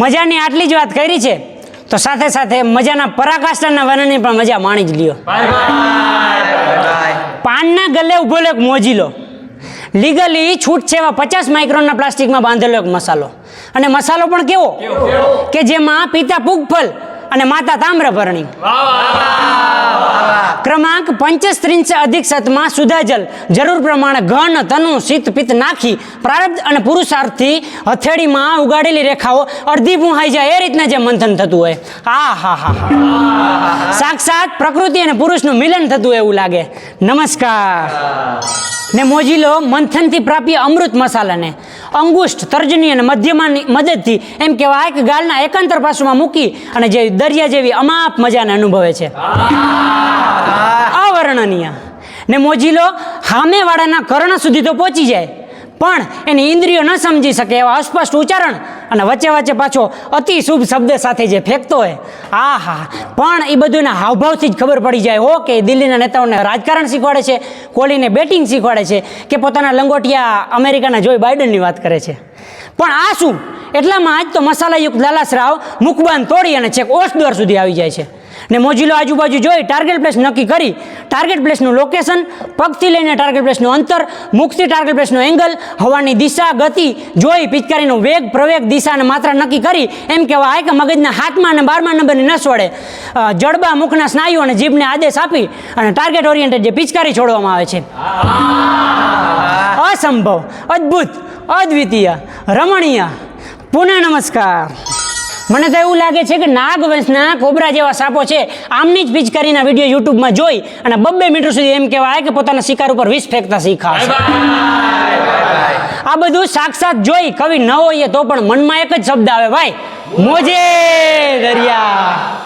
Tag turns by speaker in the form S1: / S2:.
S1: મજાની આટલી જ વાત કરી છે તો સાથે સાથે મજાના પરાકાષ્ઠાના વર્ણનની પણ મજા માણી જ લ્યો. પાનના ગલે ઉભો એક મોજીલો, લીગલી છૂટ છે એવા 50 માઇક્રોનના પ્લાસ્ટિકમાં બાંધેલો એક મસાલો, અને મસાલો પણ કેવો કે જેમાં પિતા પુગફલ અને માતા તામ્રપર્ણી. ક્રમાંક 35 અધિક સતમાં સુધાજલ જરૂર પ્રમાણે ઘન તનુ શીત પિત્ત નાખી પ્રારબ્ધ અને પુરુષાર્થથી હથેળીમાં ઉગાડેલી રેખાઓ અડધી પૂહાઈ જાય એ રીતના જે મંથન થતું હોય, આ હા હા સાક્ષાત પ્રકૃતિ અને પુરુષનું મિલન થતું એવું લાગે. નમસ્કાર. ને મોજીલો મંથનથી પ્રાપ્ય અમૃત મસાલાને અંગુષ્ઠ તર્જની અને મધ્યમાની મદદથી એમ કહેવાય કે ગાલના એકાંતર પાસુમાં મૂકી અને જે દરિયા જેવી અમાપ મજાને અનુભવે છે. અવર્ણનીય. ને મોજીલો સામેવાળાના કર્ણ સુધી તો પહોંચી જાય પણ એની ઇન્દ્રિયો ન સમજી શકે એવા અસ્પષ્ટ ઉચ્ચારણ અને વચ્ચે વચ્ચે પાછો અતિ શુભ શબ્દ સાથે જે ફેંકતો હોય, આ હા પણ એ બધું એના હાવભાવથી જ ખબર પડી જાય હો કે દિલ્હીના નેતાઓને રાજકારણ શીખવાડે છે, કોહલીને બેટિંગ શીખવાડે છે કે પોતાના લંગોટિયા અમેરિકાના જોઈ બાઇડનની વાત કરે છે. પણ આ શું, એટલામાં આજ તો મસાલાયુક્ત લાલાશ્રાવ મુખબાન તોડી અને છેક ઓસ દ્વાર સુધી આવી જાય છે. ને મોજીલો આજુબાજુ જોઈ ટાર્ગેટ પ્લેસ નક્કી કરી ટાર્ગેટ પ્લેસનું લોકેશન, પગથી લઈને ટાર્ગેટ પ્લેસનું અંતર, મુખથી ટાર્ગેટ પ્લેસનો એંગલ, હવાની દિશા ગતિ જોઈ પિચકારીનો વેગ પ્રવેગ દિશા અને માત્રા નક્કી કરી એમ કહેવાય કે મગજના 7મા અને 12મા નંબરની નસ વડે જડબા મુખના સ્નાયુ અને જીભને આદેશ આપી અને ટાર્ગેટ ઓરિએન્ટેડ જે પિચકારી છોડવામાં આવે છે. અસંભવ, અદ્ભુત, અદ્વિતીય, રમણીય. પુનઃ નમસ્કાર. મને તો એવું લાગે છે કે નાગવંશના કોબરા જેવા સાપો છે આમની જ પિચકારીના વિડીયો યુટ્યુબમાં જોઈ અને 2 મીટર સુધી એમ કહેવાય કે પોતાના શિકાર ઉપર વિષ ફેંકતા શીખા છે. આ બધું સાક્ષાત જોઈ કવિ ન હોઈએ તો પણ મનમાં એક જ શબ્દ આવે, ભાઈ મોજે દરિયા.